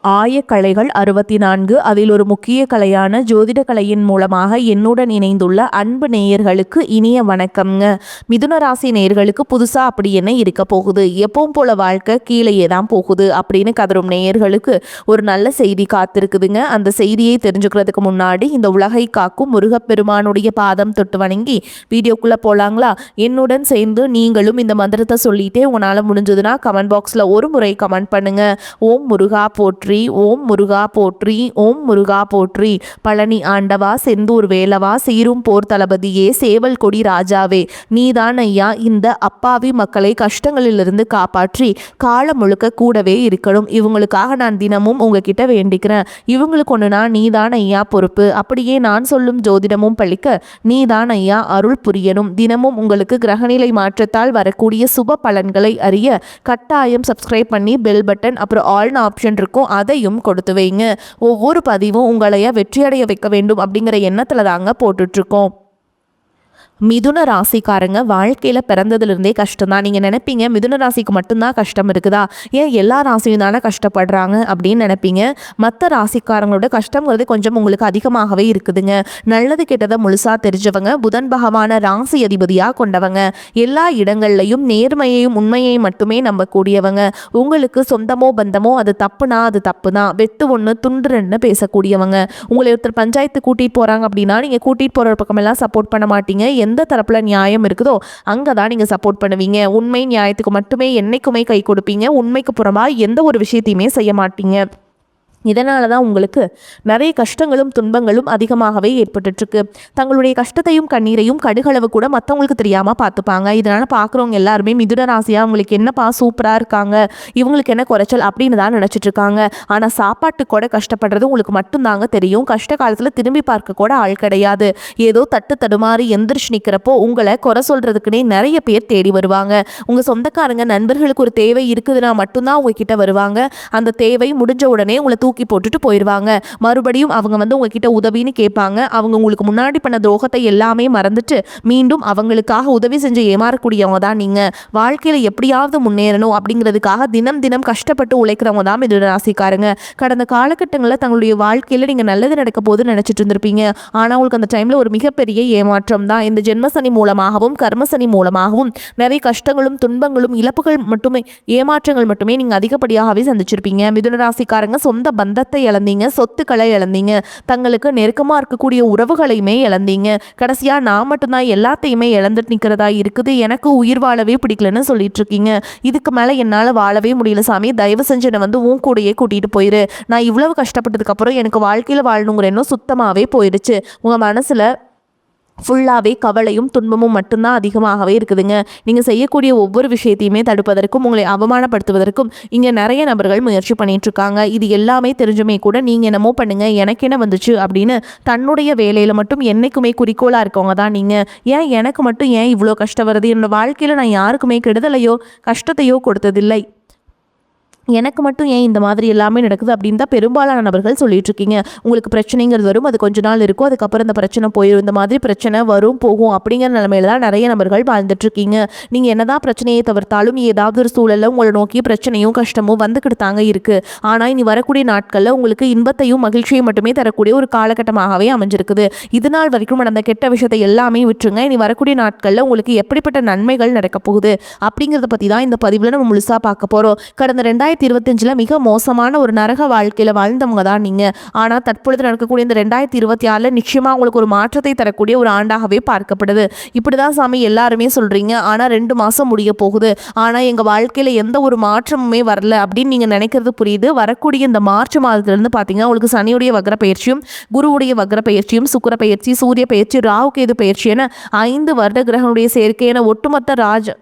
ஆயக்கலைகள் 64 அதில் ஒரு முக்கிய கலையான ஜோதிட கலையின் மூலமாக என்னுடன் இணைந்துள்ள அன்பு நேயர்களுக்கு இனிய வணக்கம்ங்க. மிதுன ராசி நேயர்களுக்கு புதுசா அப்படி என்ன இருக்க போகுது, எப்பவும் போல வாழ்க்கை கீழேயே தான் போகுது அப்படின்னு கதரும் நேயர்களுக்கு ஒரு நல்ல செய்தி காத்திருக்குதுங்க. அந்த செய்தியை தெரிஞ்சுக்கிறதுக்கு முன்னாடி இந்த உலகை காக்கும் முருகப்பெருமானுடைய பாதம் தொட்டு வணங்கி வீடியோக்குள்ள போலாங்களா? என்னுடன் சேர்ந்து நீங்களும் இந்த மந்திரத்தை சொல்லிட்டே உங்களால முடிஞ்சதுன்னா கமெண்ட் பாக்ஸ்ல ஒரு முறை கமெண்ட் பண்ணுங்க. ஓம் முருகா போற்றி, ஓம் முருகா போற்றி, ஓம் முருகா போற்றி. பழனி ஆண்டவா, செந்தூர் வேலவா, சீரும் போர் தளபதியே, சேவல் கொடி ராஜாவே, நீதான் ஐயா இந்த அப்பாவி மக்களை கஷ்டங்களிலிருந்து காப்பாற்றி காலம் முழுக்க கூடவே இருக்கணும். இவங்களுக்காக நான் தினமும் உங்ககிட்ட வேண்டிக்கிறேன். இவங்களுக்கு ஒண்ணுனா நீதான் ஐயா பொறுப்பு. அப்படியே நான் சொல்லும் ஜோதிடமும் பழிக்க நீதான் ஐயா அருள் புரியணும். தினமும் உங்களுக்கு கிரகநிலை மாற்றத்தால் வரக்கூடிய சுப பலன்களை அறிய கட்டாயம் சப்ஸ்கிரைப் பண்ணி பெல் பட்டன் அப்புறம் ஆல்னு ஆப்ஷன் இருக்கும், அதையும் கொடுத்து வைங்க. ஒவ்வொரு பதிவும் உங்களைய வெற்றியடைய வைக்க வேண்டும் அப்படிங்கிற எண்ணத்துல தாங்க போட்டுட்டு இருக்கோம். மிதுன ராசிக்காரங்க வாழ்க்கையில் பிறந்ததுலேருந்தே கஷ்டம் தான். நீங்கள் நினைப்பீங்க மிதுன ராசிக்கு மட்டும்தான் கஷ்டம் இருக்குதா, ஏன் எல்லா ராசியும் தானே கஷ்டப்படுறாங்க அப்படின்னு நினைப்பீங்க. மற்ற ராசிக்காரங்களோட கஷ்டங்கிறது கொஞ்சம் உங்களுக்கு அதிகமாகவே இருக்குதுங்க. நல்லது கெட்டதை முழுசாக தெரிஞ்சவங்க, புதன் பகவான ராசி அதிபதியாக கொண்டவங்க, எல்லா இடங்கள்லையும் நேர்மையையும் உண்மையையும் மட்டுமே நம்பக்கூடியவங்க. உங்களுக்கு சொந்தமோ பந்தமோ அது தப்புனா அது தப்பு தான், வெட்டு ஒன்று துண்டு ரெண்டு பேசக்கூடியவங்க. உங்களை ஒருத்தர் பஞ்சாயத்து கூட்டிகிட்டு போகிறாங்க அப்படின்னா நீங்கள் கூட்டிகிட்டு போகிற பக்கமெல்லாம் சப்போர்ட் பண்ண மாட்டீங்க. எந்த தரப்புல நியாயம் இருக்குதோ அங்கதான் நீங்க சப்போர்ட் பண்ணுவீங்க. உண்மை நியாயத்துக்கு மட்டுமே என்னைக்குமே கை கொடுப்பீங்க. உண்மைக்கு புறமா எந்த ஒரு விஷயத்தையுமே செய்ய மாட்டீங்க. இதனால தான் உங்களுக்கு நிறைய கஷ்டங்களும் துன்பங்களும் அதிகமாகவே ஏற்பட்டுருக்கு. தங்களுடைய கஷ்டத்தையும் கண்ணீரையும் கடுகளவு கூட மற்றவங்களுக்கு தெரியாமல் பார்த்துப்பாங்க. இதனால் பார்க்குறவங்க எல்லாருமே மிதுன ராசியாக அவங்களுக்கு என்னப்பா சூப்பராக இருக்காங்க, இவங்களுக்கு என்ன குறைச்சல் அப்படின்னு தான் நினச்சிட்டு இருக்காங்க. ஆனால் சாப்பாட்டுக்கு கூட கஷ்டப்படுறது உங்களுக்கு மட்டும்தாங்க தெரியும். கஷ்ட காலத்தில் திரும்பி பார்க்க கூட ஆள் கிடையாது. ஏதோ தட்டு தடுமாறி எந்திரிச்சு நிற்கிறப்போ உங்களை குறை சொல்கிறதுக்குனே நிறைய பேர் தேடி வருவாங்க. உங்கள் சொந்தக்காரங்க நண்பர்களுக்கு ஒரு தேவை இருக்குதுன்னா மட்டும்தான் உங்ககிட்ட வருவாங்க. அந்த தேவை முடிஞ்ச உடனே உங்களை தூக்கி போட்டுட்டு போயிடுவாங்க. மறுபடியும் அவங்க உங்ககிட்ட உதவின்னு கேட்பாங்க. அவங்க உங்களுக்கு முன்னாடி பண்ண துரோகத்தை எல்லாமே மறந்துட்டு மீண்டும் அவங்களுக்காக உதவி செஞ்சு ஏமாறக்கூடியவங்க தான் நீங்க. வாழ்க்கையில எப்படியாவது முன்னேறணும் அப்படிங்கிறதுக்காக தினம் தினம் கஷ்டப்பட்டு உழைக்கிறவங்க தான் மிதுன ராசிக்காரங்க. கடந்த காலகட்டங்களில் தங்களுடைய வாழ்க்கையில நீங்க நல்லது நடக்க போது நினைச்சிட்டு இருந்திருப்பீங்க. ஆனா உங்களுக்கு அந்த டைம்ல ஒரு மிகப்பெரிய ஏமாற்றம் தான். இந்த ஜென்மசனி மூலமாகவும் கர்மசனி மூலமாகவும் நிறைய கஷ்டங்களும் துன்பங்களும் இழப்புகள் மட்டுமே, ஏமாற்றங்கள் மட்டுமே நீங்க அதிகப்படியாகவே சந்திச்சிருப்பீங்க. மிதுன ராசிக்காரங்க சொந்த பந்தத்தை இழந்தீங்க, சொத்துக்களை இழந்தீங்க, தங்களுக்கு நெருக்கமாக இருக்கக்கூடிய உறவுகளையுமே இழந்தீங்க. கடைசியா நான் மட்டும்தான் எல்லாத்தையுமே இழந்துட்டு நிற்கிறதா இருக்குது, எனக்கு உயிர் வாழவே பிடிக்கலன்னு சொல்லிட்டு இருக்கீங்க. இதுக்கு மேலே என்னால் வாழவே முடியல சாமி, தயவு செஞ்சு என்னை உன் கூடையே கூட்டிகிட்டு போயிரு. நான் இவ்வளவு கஷ்டப்பட்டதுக்கு அப்புறம் எனக்கு வாழ்க்கையில் வாழணுங்கிற எண்ணம் சுத்தமாகவே போயிடுச்சு. உங்கள் மனசில் ஃபுல்லாகவே கவலையும் துன்பமும் மட்டும்தான் அதிகமாகவே இருக்குதுங்க. நீங்கள் செய்யக்கூடிய ஒவ்வொரு விஷயத்தையுமே தடுப்பதற்கும் உங்களை அவமானப்படுத்துவதற்கும் இங்கே நிறைய நபர்கள் முயற்சி பண்ணிகிட்ருக்காங்க. இது எல்லாமே தெரிஞ்சுமே கூட நீங்கள் என்னமோ பண்ணுங்கள் எனக்கு என்ன வந்துச்சு அப்படின்னு தன்னுடைய வேலையில் மட்டும் என்றைக்குமே குறிக்கோளாக இருக்கவங்க தான் நீங்கள். ஏன் எனக்கு மட்டும் ஏன் இவ்வளோ கஷ்டம் வருது, என்னோடய வாழ்க்கையில் நான் யாருக்குமே கெடுதலையோ கஷ்டத்தையோ கொடுத்ததில்லை, எனக்கு மட்டும் ஏன் இந்த மாதிரி எல்லாமே நடக்குது அப்படின்னு தான் பெரும்பாலான நபர்கள் சொல்லிட்டு இருக்கீங்க. உங்களுக்கு பிரச்சனைங்கிறது வரும், அது கொஞ்ச நாள் இருக்கும், அதுக்கப்புறம் இந்த பிரச்சனை போயிடும். இந்த மாதிரி பிரச்சனை வரும் போகும் அப்படிங்கிற நிலைமையில தான் நிறைய நபர்கள் வாழ்ந்துட்டு இருக்கீங்க. நீங்கள் என்னதான் பிரச்சனையை தவிர்த்தாலும் ஏதாவது ஒரு சூழலில் உங்களை நோக்கி பிரச்சனையும் கஷ்டமும் வந்துக்கிட்டு தாங்க இருக்குது. ஆனால் இனி வரக்கூடிய நாட்களில் உங்களுக்கு இன்பத்தையும் மகிழ்ச்சியும் மட்டுமே தரக்கூடிய ஒரு காலகட்டமாகவே அமைஞ்சிருக்குது. இது நாள் வரைக்கும் நடந்த கெட்ட விஷயத்தை எல்லாமே விட்டுருங்க. இனி வரக்கூடிய நாட்களில் உங்களுக்கு எப்படிப்பட்ட நன்மைகள் நடக்க போகுது அப்படிங்கிறத பற்றி தான் இந்த பதிவில் நம்ம முழுசாக பார்க்க போகிறோம். கடந்த 2025 மிக மோசமான ஒரு நரக வாழ்க்கையில் வாழ்ந்தவங்க தான் நீங்கள். ஆனால் தற்பொழுது நடக்கக்கூடிய இந்த 2026 நிச்சயமாக உங்களுக்கு ஒரு மாற்றத்தை தரக்கூடிய ஒரு ஆண்டாகவே பார்க்கப்படுது. இப்படி தான் சாமி எல்லாருமே சொல்கிறீங்க, ஆனால் 2 மாதம் முடிய போகுது, ஆனால் எங்கள் வாழ்க்கையில் எந்த ஒரு மாற்றமுமே வரல அப்படின்னு நீங்கள் நினைக்கிறது புரியுது. வரக்கூடிய இந்த மார்ச் மாதத்துலேருந்து பார்த்தீங்கன்னா உங்களுக்கு சனியுடைய வக்ர பயிற்சியும் குருவுடைய வக்ர பயிற்சியும் சுக்கிர பயிற்சி சூரிய பயிற்சி ராகு கேது பயிற்சி என 5 வருட கிரகங்களுடைய சேர்க்கை என ஒட்டுமொத்த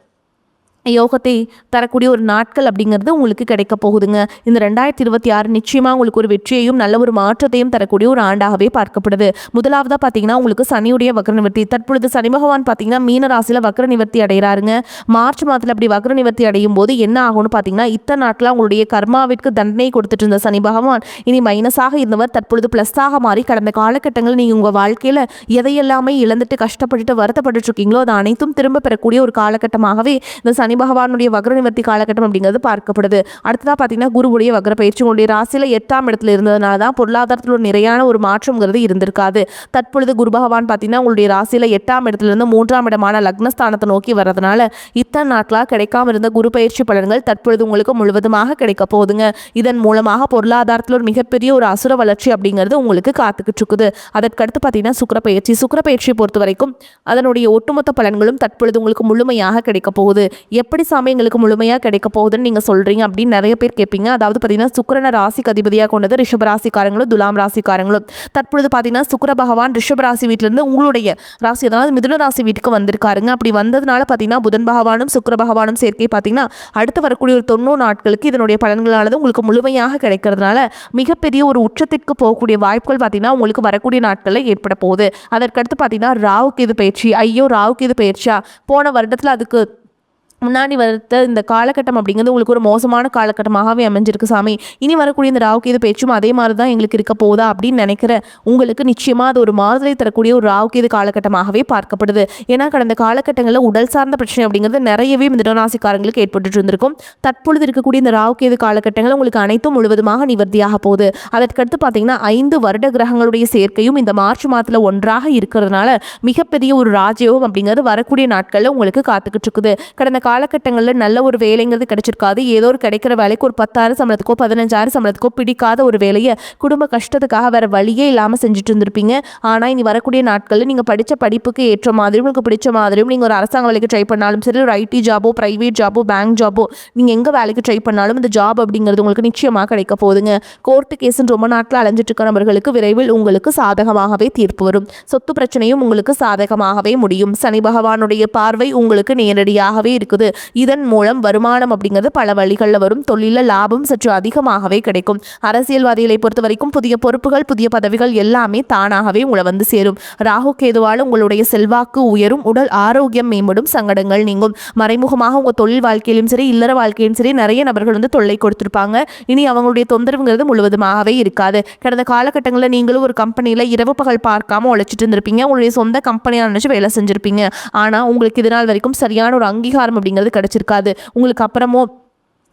யோகத்தை தரக்கூடிய ஒரு நாட்கள் அப்படிங்கிறது உங்களுக்கு கிடைக்க போகுதுங்க. இந்த 2026 நிச்சயமாக உங்களுக்கு ஒரு வெற்றியையும் நல்ல ஒரு மாற்றத்தையும் தரக்கூடிய ஒரு ஆண்டாகவே பார்க்கப்படுது. முதலாவதாக பார்த்தீங்கன்னா உங்களுக்கு சனியுடைய வக்ர நிவர்த்தி. தற்பொழுது சனி பகவான் பார்த்தீங்கன்னா மீன ராசியில் வக்ர நிவர்த்தி அடைகிறாருங்க. மார்ச் மாதத்தில் அப்படி வக்ர நிவர்த்தி அடையும் போது என்ன ஆகும்னு பார்த்தீங்கன்னா இத்தனை நாட்கள் உங்களுடைய கர்மாவிற்கு தண்டனை கொடுத்துட்டு இருந்த சனி பகவான் இனி மைனஸாக இருந்தவர் தற்பொழுது ப்ளஸ்ஸாக மாறி கடந்த காலகட்டங்களில் நீங்கள் உங்கள் வாழ்க்கையில் எதையெல்லாமே இழந்துட்டு கஷ்டப்பட்டுட்டு வருத்தப்பட்டு இருக்கீங்களோ அது அனைத்தும் திரும்ப பெறக்கூடிய ஒரு காலகட்டமாகவே இந்த சனி பகவானுடைய வக்ர நிவர்த்தி காலகட்டம் அப்படிங்கிறது பார்க்கப்படுது. அடுத்ததாக பார்த்தீங்கன்னா குருவுடைய வக்ர பயிற்சி உங்களுடைய ராசியில் 8ஆம் இடத்துல இருந்ததுனால தான் பொருளாதாரத்தில் ஒரு நிறையான ஒரு மாற்றம்ங்கிறது இருந்திருக்காது. தற்பொழுது குரு பகவான் பார்த்தீங்கன்னா உங்களுடைய ராசியில் 8ஆம் இடத்துல இருந்து 3ஆம் இடமான லக்னஸ்தானத்தை நோக்கி வர்றதுனால இத்தனை நாட்களாக கிடைக்காம இருந்த குரு பயிற்சி பலன்கள் தற்பொழுது உங்களுக்கு முழுவதுமாக கிடைக்க போகுதுங்க. இதன் மூலமாக பொருளாதாரத்தில் ஒரு மிகப்பெரிய ஒரு அசுர வளர்ச்சி அப்படிங்கிறது உங்களுக்கு காத்துக்கிட்டு இருக்குது. அதற்கடுத்து பார்த்தீங்கன்னா சுக்கிர பயிற்சியை பொறுத்த வரைக்கும் அதனுடைய ஒட்டுமொத்த பலன்களும் தற்பொழுது உங்களுக்கு முழுமையாக கிடைக்க போகுது. எப்படி சாமி எங்களுக்கு முழுமையாக கிடைக்க போகுதுன்னு நீங்கள் சொல்கிறீங்க அப்படின்னு நிறைய பேர் கேட்பீங்க. அதாவது பார்த்தீங்கன்னா சுக்கிரனை ராசிக்கு அதிபதியாக கொண்டது ரிஷப ராசிக்காரங்களும் துலாம் ராசிக்காரங்களும். தற்பொழுது பார்த்தீங்கன்னா சுக்கிர பகவான் ரிஷப ராசி வீட்டிலிருந்து உங்களுடைய ராசி அதாவது மிதுன ராசி வீட்டுக்கு வந்திருக்காருங்க. அப்படி வந்ததுனால பார்த்தீங்கன்னா புதன் பகவானும் சுக்கிர பகவானும் சேர்க்கை பார்த்தீங்கன்னா அடுத்து வரக்கூடிய ஒரு 90 நாட்களுக்கு இதனுடைய பலன்களானது உங்களுக்கு முழுமையாக கிடைக்கிறதுனால மிகப்பெரிய ஒரு உச்சத்திற்கு போகக்கூடிய வாய்ப்புகள் பார்த்தீங்கன்னா உங்களுக்கு வரக்கூடிய நாட்களில் ஏற்பட போகுது. அதற்கடுத்து பார்த்தீங்கன்னா ராகு கேது பயிற்சி. ராகு கேது பயிற்சியா போன வருடத்தில் அதுக்கு முன்னாடி வரத்த இந்த காலகட்டம் அப்படிங்கிறது உங்களுக்கு ஒரு மோசமான காலகட்டமாகவே அமைஞ்சிருக்கு சாமி. இனி வரக்கூடிய இந்த ராகு கேது பேச்சும் அதே மாதிரி தான் எங்களுக்கு இருக்க போதா அப்படின்னு நினைக்கிற உங்களுக்கு நிச்சயமாக அது ஒரு மாறுதலை தரக்கூடிய ஒரு ராகு கேது காலகட்டமாகவே பார்க்கப்படுது. ஏன்னா கடந்த காலகட்டங்களில் உடல் சார்ந்த பிரச்சனை அப்படிங்கிறது நிறையவே மிதுனராசிக்காரங்களுக்கு ஏற்பட்டு இருந்திருக்கும். தற்பொழுது இருக்கக்கூடிய இந்த ராகு கேது காலகட்டங்கள் உங்களுக்கு அனைத்தும் முழுவதுமாக நிவர்த்தியாக போகுது. அதற்கடுத்து பார்த்தீங்கன்னா 5 வருட கிரகங்களுடைய சேர்க்கையும் இந்த மார்ச் மாதத்தில் ஒன்றாக இருக்கிறதுனால மிகப்பெரிய ஒரு ராஜயோகம் அப்படிங்கிறது வரக்கூடிய நாட்களில் உங்களுக்கு காத்துக்கிட்டு இருக்குது. கடந்த காலகட்டங்களில் நல்ல ஒரு வேலைங்கிறது கிடைச்சிருக்காது. ஏதோ ஒரு கிடைக்கிற வேலைக்கு ஒரு 10,000 சம்பளத்துக்கோ 15,000 சம்பளத்துக்கோ பிடிக்காத ஒரு வேலையை குடும்ப கஷ்டத்துக்காக வேற வழியே இல்லாமல் செஞ்சுட்டு இருந்திருப்பீங்க. ஆனால் இனி வரக்கூடிய நாட்களில் நீங்கள் படித்த படிப்புக்கு ஏற்ற மாதிரியும் உங்களுக்கு பிடிச்ச மாதிரியும் நீங்கள் ஒரு அரசாங்க வேலைக்கு ட்ரை பண்ணாலும் சரி, ஒரு ஐடி ஜாபோ ப்ரைவேட் ஜாபோ பேங்க் ஜாபோ நீங்கள் எங்கே வேலைக்கு ட்ரை பண்ணாலும் இந்த ஜாப் அப்படிங்கிறது உங்களுக்கு நிச்சயமாக கிடைக்க போகுதுங்க. கோர்ட்டு கேஸுன்னு ரொம்ப நாட்கள் அலைஞ்சிட்டு இருக்கிற நபர்களுக்கு விரைவில் உங்களுக்கு சாதகமாகவே தீர்ப்பு வரும். சொத்து பிரச்சனையும் உங்களுக்கு சாதகமாகவே முடியும். சனி பகவானுடைய பார்வை உங்களுக்கு நேரடியாகவே இருக்குது. இதன் மூலம் வருமானம் அப்படிங்கிறது பல வழிகளில் வரும். தொழிலில் லாபம் சற்று அதிகமாகவே கிடைக்கும். அரசியல்வாதிகளை பொறுத்த வரைக்கும் புதிய பொறுப்புகள் புதிய பதவிகள் எல்லாமே தானாகவே உங்களை வந்து சேரும். ராகு கேதுவால் உங்களுடைய செல்வாக்கு உயரும், உடல் ஆரோக்கியம் மேம்படும், சங்கடங்கள் நீங்கும். மறைமுகமாக உங்கள் தொழில் வாழ்க்கையிலும் சரி இல்லற வாழ்க்கையிலும் சரி நிறைய நபர்கள் வந்து தொல்லை கொடுத்துருப்பாங்க. இனி அவங்களுடைய தொந்தரவுங்கிறது முழுவதுமாகவே இருக்காது. கடந்த காலகட்டங்களில் நீங்களும் ஒரு கம்பெனியில் இரவு பகல் பார்க்காம உழைச்சிட்டு இருந்திருப்பீங்க. உங்களுடைய சொந்த கம்பெனியாக நினச்சி வேலை செஞ்சுருப்பீங்க. ஆனால் உங்களுக்கு இதனால் வரைக்கும் சரியான ஒரு அங்கீகாரம் அப்படிங்கிறது கிடைச்சிருக்காது. உங்களுக்கு அப்புறமோ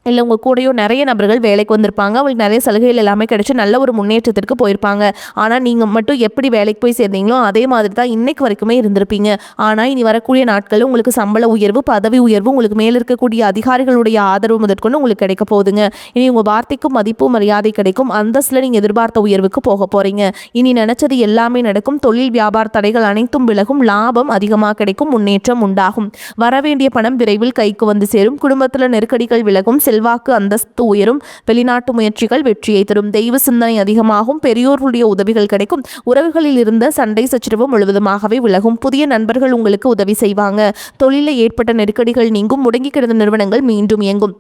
இல்லை உங்கள் கூடயோ நிறைய நபர்கள் வேலைக்கு வந்திருப்பாங்க. அவங்களுக்கு நிறைய சலுகைகள் எல்லாமே கிடைச்சி நல்ல ஒரு முன்னேற்றத்திற்கு போயிருப்பாங்க. ஆனால் நீங்கள் மட்டும் எப்படி வேலைக்கு போய் சேர்ந்தீங்களோ அதே மாதிரி தான் இன்னைக்கு வரைக்குமே இருந்திருப்பீங்க. ஆனால் இனி வரக்கூடிய நாட்களில் உங்களுக்கு சம்பள உயர்வு பதவி உயர்வு உங்களுக்கு மேலே இருக்கக்கூடிய அதிகாரிகளுடைய ஆதரவு முதற்கொண்டு உங்களுக்கு கிடைக்க போகுதுங்க. இனி உங்கள் வார்த்தைக்கும் மதிப்பு மரியாதை கிடைக்கும். அந்தஸ்தில் நீங்கள் எதிர்பார்த்த உயர்வுக்கு போக போகிறீங்க. இனி நினச்சது எல்லாமே நடக்கும். தொழில் வியாபார தடைகள் அனைத்தும் விலகும். லாபம் அதிகமாக கிடைக்கும். முன்னேற்றம் உண்டாகும். வரவேண்டிய பணம் விரைவில் கைக்கு வந்து சேரும். குடும்பத்தில் நெருக்கடிகள் விலகும். செல்வாக்கு அந்தஸ்து உயரும். வெளிநாட்டு முயற்சிகள் வெற்றியை தரும். தெய்வ சிந்தனை அதிகமாகும். பெரியோர்களுடைய உதவிகள் கிடைக்கும். உறவுகளில் இருந்த சண்டை சச்சரவு முழுவதுமாகவே விலகும். புதிய நண்பர்கள் உங்களுக்கு உதவி செய்வாங்க. தொழிலில் ஏற்பட்ட நெருக்கடிகள் நீங்கும். முடங்கி கிடந்த நிறுவனங்கள் மீண்டும் இயங்கும்.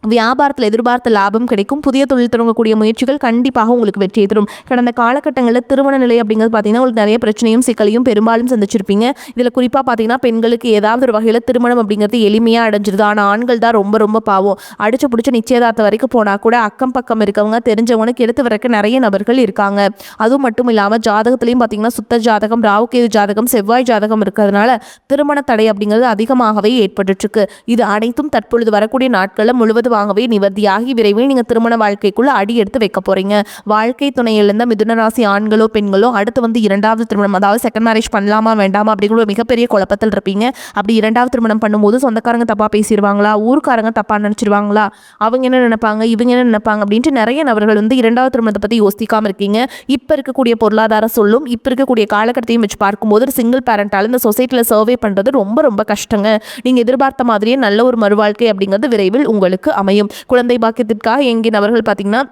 வியாபாரத்தில் எதிர்பார்த்த லாபம் கிடைக்கும். புதிய தொழில் தொடங்கக்கூடிய முயற்சிகள் கண்டிப்பாக உங்களுக்கு வெற்றியை தரும். கடந்த காலகட்டங்களில் திருமண நிலை அப்படிங்கிறது பார்த்தீங்கன்னா உங்களுக்கு நிறைய பிரச்சனையும் சிக்கலையும் பெரும்பாலும் சந்திச்சிருப்பீங்க. இதில் குறிப்பாக பார்த்தீங்கன்னா பெண்களுக்கு ஏதாவது ஒரு வகையில் திருமணம் அப்படிங்கிறது எளிமையாக அடைஞ்சிருது. ஆனால் ஆண்கள் தான் ரொம்ப ரொம்ப பாவம். அடிச்சு பிடிச்ச நிச்சயதார்த்தம் வரைக்கும் போனால் கூட அக்கம் பக்கம் இருக்கவங்க தெரிஞ்சவங்களுக்கு எடுத்து வரக்க நிறைய நபர்கள் இருக்காங்க. அதுவும் மட்டும் இல்லாமல் ஜாதகத்திலையும் பார்த்தீங்கன்னா சுத்த ஜாதகம் ராகுகேது ஜாதகம் செவ்வாய் ஜாதகம் இருக்கிறதுனால திருமண தடை அப்படிங்கிறது அதிகமாகவே ஏற்பட்டுருக்கு. இது அனைத்தும் தற்பொழுது வரக்கூடிய நாட்களில் முழுவதும் வாங்கவே நிவர்த்தியாகி விரைவில் நீங்கள் திருமண வாழ்க்கைக்குள்ள அடி எடுத்து வைக்க போறீங்க. வாழ்க்கை துணையிலிருந்த மிதுனராசி ஆண்களோ பெண்களோ அடுத்து வந்து 2வது திருமணம் அதாவது செகண்ட் மேரேஜ் பண்ணலாமா வேண்டாமா அப்படிங்கிற ஒரு மிகப்பெரிய குழப்பத்தில் இருப்பீங்க. அப்படி 2வது திருமணம் பண்ணும்போது சொந்தக்காரங்க தப்பா பேசிடுவாங்களா, ஊர்க்காரங்க தப்பா நினைச்சிருவாங்களா, அவங்க என்ன நினைப்பாங்க இவங்க என்ன நினைப்பாங்க அப்படின்ட்டு நிறைய நபர்கள் வந்து 2வது திருமணத்தை பற்றி யோசிக்காம இருக்கீங்க. இப்போ இருக்கக்கூடிய பொருளாதார சொல்லும் இப்போ இருக்கக்கூடிய காலகட்டத்தையும் வச்சு பார்க்கும்போது ஒரு சிங்கிள் பேரண்டால் இந்த சொசைட்டியில் சர்வே பண்ணுறது ரொம்ப ரொம்ப கஷ்டங்க. நீங்கள் எதிர்பார்த்த மாதிரியே நல்ல ஒரு மறுவாழ்க்கை அப்படிங்கிறது விரைவில் உங்களுக்கு அமையும். குழந்தை பாக்கியத்திற்காக எங்கே நபர்கள் பார்த்தீங்கன்னா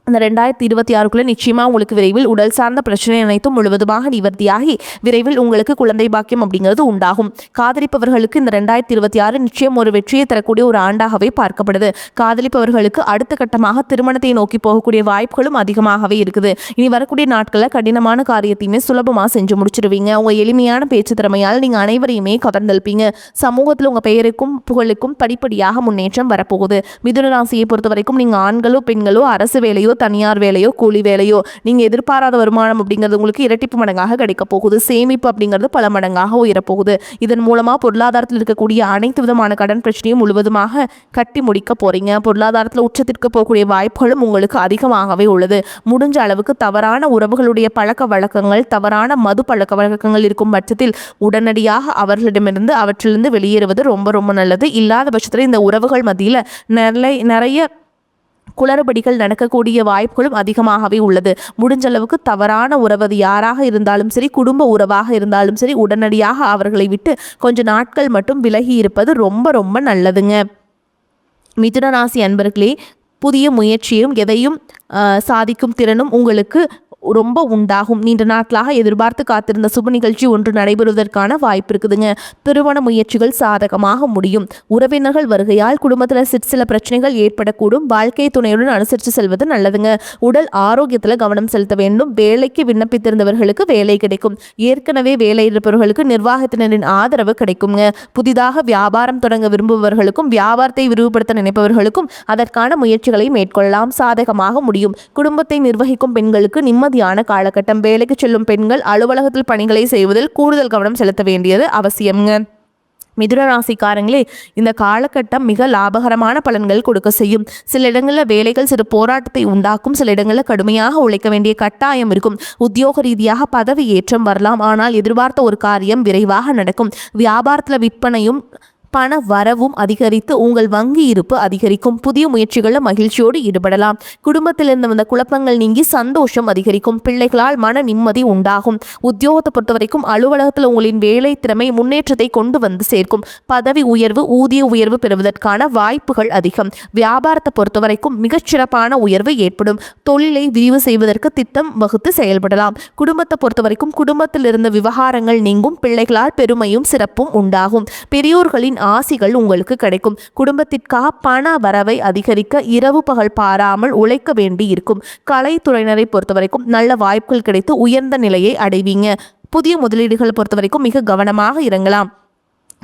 அந்த 2026க்குள்ளே நிச்சயமாக உங்களுக்கு விரைவில் உடல் சார்ந்த பிரச்சனை அனைத்தும் முழுவதுமாக நிவர்த்தியாகி விரைவில் உங்களுக்கு குழந்தை பாக்கியம் அப்படிங்கிறது உண்டாகும். காதலிப்பவர்களுக்கு இந்த 2026 நிச்சயம் ஒரு வெற்றியை தரக்கூடிய ஒரு ஆண்டாகவே பார்க்கப்படுது. காதலிப்பவர்களுக்கு அடுத்த கட்டமாக திருமணத்தை நோக்கி போகக்கூடிய வாய்ப்புகளும் அதிகமாகவே இருக்குது. இனி வரக்கூடிய நாட்களில் கடினமான காரியத்தையுமே சுலபமாக செஞ்சு முடிச்சிருவீங்க. உங்கள் எளிமையான பேச்சு திறமையால் நீங்கள் அனைவரையுமே கவர்ந்தெழுப்பீங்க. சமூகத்தில் உங்கள் பெயருக்கும் புகழுக்கும் படிப்படியாக முன்னேற்றம் வரப்போகுது. மிதுன ராசியை பொறுத்த வரைக்கும் நீங்கள் ஆண்களோ பெண்களோ அரசு வேலையோ தனியார் வேலையோ கூலி வேலையோ நீங்கள் எதிர்பாராத வருமானம் அப்படிங்கிறது உங்களுக்கு இரட்டிப்பு மடங்காக கிடைக்க போகுது. சேமிப்பு அப்படிங்கிறது பல மடங்காக உயரப்போகுது. இதன் மூலமாக பொருளாதாரத்தில் இருக்கக்கூடிய அனைத்து விதமான கடன் பிரச்சனையும் முழுவதுமாக கட்டி முடிக்க போறீங்க. பொருளாதாரத்தில் உச்சத்திற்கு போகக்கூடிய வாய்ப்புகளும் உங்களுக்கு அதிகமாகவே உள்ளது. முடிஞ்ச அளவுக்கு தவறான உறவுகளுடைய பழக்க வழக்கங்கள், தவறான மது பழக்க வழக்கங்கள் இருக்கும் பட்சத்தில் உடனடியாக அவர்களிடமிருந்து அவற்றிலிருந்து வெளியேறுவது ரொம்ப ரொம்ப நல்லது. இல்லாத பட்சத்தில் இந்த உறவுகள் மத்தியில் நிறைய குளறுபடிகள் நடக்கக்கூடிய வாய்ப்புகளும் அதிகமாகவே உள்ளது. முடிஞ்ச அளவுக்கு தவறான உறவு யாராக இருந்தாலும் சரி, குடும்ப உறவாக இருந்தாலும் சரி, உடனடியாக அவர்களை விட்டு கொஞ்ச நாட்கள் மட்டும் விலகி இருப்பது ரொம்ப ரொம்ப நல்லதுங்க. மிதுன ராசி அன்பர்களே, புதிய முயற்சியும் எதையும் சாதிக்கும் திறனும் உங்களுக்கு ரொம்ப உண்டாகும். நீண்ட நாட்களாக எதிர்பார்த்து காத்திருந்த சுப நிகழ்ச்சி ஒன்று நடைபெறுவதற்கான வாய்ப்பு இருக்குதுங்க. திருமண முயற்சிகள் சாதகமாக முடியும். உறவினர்கள் வருகையால் குடும்பத்தில் சில பிரச்சனைகள் ஏற்படக்கூடும். வாழ்க்கை துணையுடன் அனுசரித்து செல்வது நல்லதுங்க. உடல் ஆரோக்கியத்தில் கவனம் செலுத்த வேண்டும். வேலைக்கு விண்ணப்பித்திருந்தவர்களுக்கு வேலை கிடைக்கும். ஏற்கனவே வேலை இருப்பவர்களுக்கு நிர்வாகத்தினரின் ஆதரவு கிடைக்குங்க. புதிதாக வியாபாரம் தொடங்க விரும்புபவர்களுக்கும் வியாபாரத்தை விரிவுபடுத்த நினைப்பவர்களுக்கும் அதற்கான முயற்சிகளை மேற்கொள்ளலாம். சாதகமாக முடியும். குடும்பத்தை நிர்வகிக்கும் பெண்களுக்கு நிம்மதியான காலகட்டம். வேலைக்கு செல்லும் பெண்கள் அலுவலகத்தில் பணிகளை செய்வதில் கூடுதல் கவனம் செலுத்த வேண்டியது அவசியம்ங்க. மிதுன ராசிக்காரங்களே, இந்த காலகட்டம் மிக லாபகரமான பலன்கள் கொடுக்க செய்யும். சில இடங்களில் வேலைகள் சிறு போராட்டத்தை உண்டாக்கும். சில இடங்களில் கடுமையாக உழைக்க வேண்டிய கட்டாயம் இருக்கும். உத்தியோக ரீதியாக பதவி ஏற்றம் வரலாம். ஆனால் எதிர்பார்த்த ஒரு காரியம் விரைவாக நடக்கும். வியாபாரத்தில் விற்பனையும் பண வரவும் அதிகரித்து உங்கள் வங்கி இருப்பு அதிகரிக்கும். புதிய முயற்சிகளில் மகிழ்ச்சியோடு ஈடுபடலாம். குடும்பத்தில் இருந்து வந்த குழப்பங்கள் நீங்கி சந்தோஷம் அதிகரிக்கும். பிள்ளைகளால் மன நிம்மதி உண்டாகும். உத்தியோகத்தை பொறுத்த வரைக்கும் அலுவலகத்தில் உங்களின் வேலை திறமை முன்னேற்றத்தை கொண்டு வந்து சேர்க்கும். பதவி உயர்வு, ஊதிய உயர்வு பெறுவதற்கான வாய்ப்புகள் அதிகம். வியாபாரத்தை பொறுத்த வரைக்கும் மிகச்சிறப்பான உயர்வு ஏற்படும். தொழிலை விரிவு செய்வதற்கு திட்டம் வகுத்து செயல்படலாம். குடும்பத்தை பொறுத்த வரைக்கும் குடும்பத்தில் இருந்த விவகாரங்கள் நீங்கும். பிள்ளைகளால் பெருமையும் சிறப்பும் உண்டாகும். பெரியோர்களின் ஆசிகள் உங்களுக்கு கிடைக்கும். குடும்பத்திற்காக பண வரவை அதிகரிக்க இரவு பகல் பாராமல் உழைக்க வேண்டி இருக்கும். கலைத்துறையினரை பொறுத்த வரைக்கும் நல்ல வாய்ப்புகள் கிடைத்து உயர்ந்த நிலையை அடைவீங்க. புதிய முதலீடுகள் பொறுத்த வரைக்கும் மிக கவனமாக இறங்கலாம்.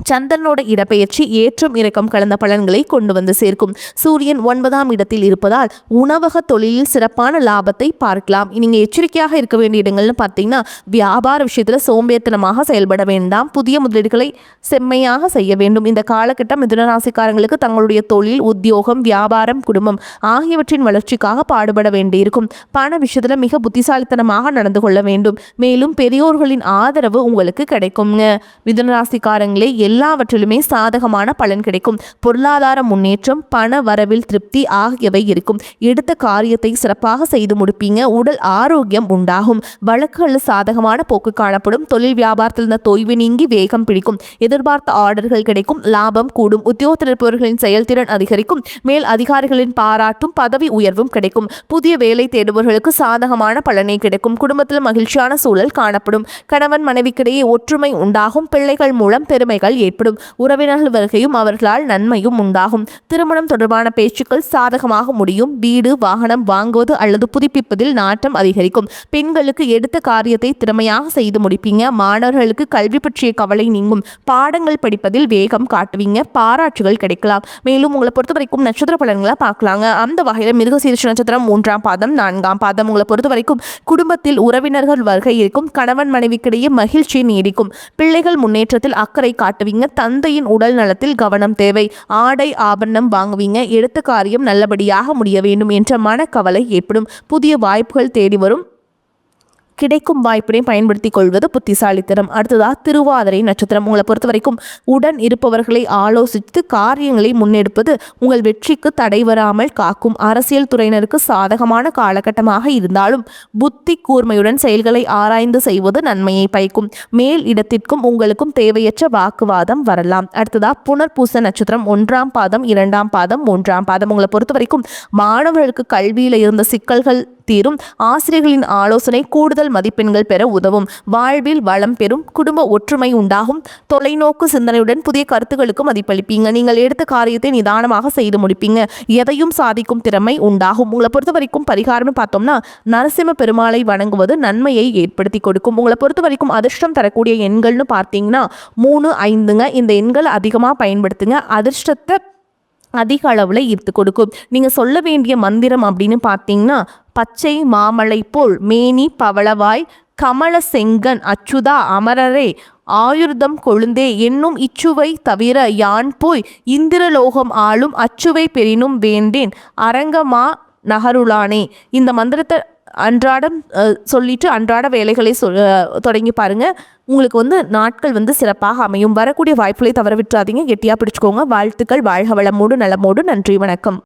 சந்திரனோட இடப்பெயர்ச்சி ஏற்றம் இறக்கம் கலந்த பலன்களை கொண்டு வந்து சேர்க்கும். சூரியன் 9ஆம் இடத்தில் இருப்பதால் உணவக தொழிலில் சிறப்பான லாபத்தை பார்க்கலாம். நீங்கள் எச்சரிக்கையாக இருக்க வேண்டிய இடங்கள்னு பார்த்தீங்கன்னா, வியாபார விஷயத்தில் சோம்பேறித்தனமாக செயல்பட வேண்டாம். புதிய முதலீடுகளை செம்மையாக செய்ய வேண்டும். இந்த காலகட்டம் மிதுன ராசிக்காரங்களுக்கு தங்களுடைய தொழில், உத்தியோகம், வியாபாரம், குடும்பம் ஆகியவற்றின் வளர்ச்சிக்காக பாடுபட வேண்டியிருக்கும். பண விஷயத்தில் மிக புத்திசாலித்தனமாக நடந்து கொள்ள வேண்டும். மேலும் பெரியோர்களின் ஆதரவு உங்களுக்கு கிடைக்குங்க. மிதுன ராசிக்காரங்களே, எல்லாவற்றிலுமே சாதகமான பலன் கிடைக்கும். பொருளாதார முன்னேற்றம், பண வரவில் திருப்தி ஆகியவை இருக்கும். எடுத்த காரியத்தை சிறப்பாக செய்து முடிப்பீங்க. உடல் ஆரோக்கியம் உண்டாகும். வழக்குகளில் சாதகமான போக்கு காணப்படும். தொழில் வியாபாரத்தில் இருந்த தொய்வு நீங்கி வேகம் பிடிக்கும். எதிர்பார்த்த ஆர்டர்கள் கிடைக்கும். லாபம் கூடும். உத்தியோகத்தில் இருப்பவர்களின் செயல்திறன் அதிகரிக்கும். மேல் அதிகாரிகளின் பாராட்டும் பதவி உயர்வும் கிடைக்கும். புதிய வேலை தேடுபவர்களுக்கு சாதகமான பலனை கிடைக்கும். குடும்பத்தில் மகிழ்ச்சியான சூழல் காணப்படும். கணவன் மனைவிக்கிடையே ஒற்றுமை உண்டாகும். பிள்ளைகள் மூலம் பெருமைகள் ஏற்படும். உறவினர்கள் வருகையும் அவர்களால் நன்மையும் உண்டாகும். திருமணம் தொடர்பான பேச்சுக்கள் சாதகமாக முடியும். வீடு வாகனம் வாங்குவது அல்லது புதுப்பிப்பதில் நாட்டம் அதிகரிக்கும். பெண்களுக்கு எடுத்த காரியத்தை திறமையாக செய்து முடிப்பீங்க. மாணவர்களுக்கு கல்வி பற்றிய கவலை நீங்கும். பாடங்கள் படிப்பதில் வேகம் காட்டுவீங்க. பாராட்டுகள் கிடைக்கலாம். மேலும் உங்களை பொறுத்த வரைக்கும் நட்சத்திர பலன்களை பார்க்கலாங்க. அந்த வகையில் மிருகசீரிஷ நட்சத்திரம் 3ஆம் பாதம் 4ஆம் பாதம் உங்களை பொறுத்த வரைக்கும் குடும்பத்தில் உறவினர்கள் வருகை இருக்கும். கணவன் மனைவிக்கிடையே மகிழ்ச்சி நீடிக்கும். பிள்ளைகள் முன்னேற்றத்தில் அக்கறை காட்டுவீங்க. தந்தையின் உடல் நலத்தில் கவனம் தேவை. ஆடை ஆபரணம் வாங்குவீங்க. எடுத்த காரியம் நல்லபடியாக முடிய வேண்டும் என்ற மனக்கவலை ஏற்படும். புதிய வாய்ப்புகள் தேடி வரும். கிடைக்கும் வாய்ப்பினை பயன்படுத்திக் கொள்வது புத்திசாலித்தனம். அடுத்ததாக திருவாதிரை நட்சத்திரம் உங்களை பொறுத்த வரைக்கும் உடன் இருப்பவர்களை ஆலோசித்து காரியங்களை முன்னெடுப்பது உங்கள் வெற்றிக்கு தடை வராமல் காக்கும். அரசியல் துறையினருக்கு சாதகமான காலகட்டமாக இருந்தாலும் புத்தி கூர்மையுடன் செயல்களை ஆராய்ந்து செய்வது நன்மையை பயக்கும். மேல் இடத்திற்கும் உங்களுக்கும் தேவையற்ற வாக்குவாதம் வரலாம். அடுத்ததாக புனர்பூச நட்சத்திரம் 1ஆம் பாதம் 2ஆம் பாதம் 3ஆம் பாதம் உங்களை பொறுத்த வரைக்கும் மாணவர்களுக்கு கல்வியில் இருந்த சிக்கல்கள் தீரும். ஆசிரியர்களின் ஆலோசனை கூடுதல் மதிப்பெண்கள் பெற உதவும். வாழ்வில் வளம் பெறும். குடும்ப ஒற்றுமை உண்டாகும். தொலைநோக்கு சிந்தனையுடன் புதிய கருத்துக்களுக்கு மதிப்பளிப்பீங்க. நீங்கள் எடுத்த காரியத்தை நிதானமாக செய்து முடிப்பீங்க. எதையும் சாதிக்கும் திறமை உண்டாகும். உங்களை பொறுத்த வரைக்கும் பரிகாரம்னு பார்த்தோம்னா, நரசிம்ம பெருமாளை வணங்குவது நன்மையை ஏற்படுத்தி கொடுக்கும். உங்களை பொறுத்த வரைக்கும் அதிர்ஷ்டம் தரக்கூடிய எண்கள்னு பார்த்தீங்கன்னா 3, 5ங்க. இந்த எண்கள் அதிகமாக பயன்படுத்துங்க. அதிர்ஷ்டத்தை அதிக அளவில் ஈர்த்து கொடுக்கும். நீங்கள் சொல்ல வேண்டிய மந்திரம் அப்படின்னு பார்த்தீங்கன்னா, பச்சை மாமலை போல் மேனி பவளவாய் கமல செங்கன் அச்சுதா அமரரே ஆயுர்தம் கொழுந்தே என்னும் இச்சுவை தவிர யான் போய் இந்திரலோகம் ஆளும் அச்சுவை பெறினும் வேண்டேன் அரங்கமா நகருளானே. இந்த மந்திரத்தை அன்றாடம் சொல்லிட்டு அன்றாட வேலைகளை தொடங்கி பாருங்க. உங்களுக்கு நாட்கள் சிறப்பாக அமையும். வரக்கூடிய வாய்ப்புகளை தவற விட்டுறாதீங்க. கெட்டியாக பிடிச்சுக்கோங்க. வாழ்த்துக்கள். வாழ்க வளமோடு நலமோடு. நன்றி, வணக்கம்.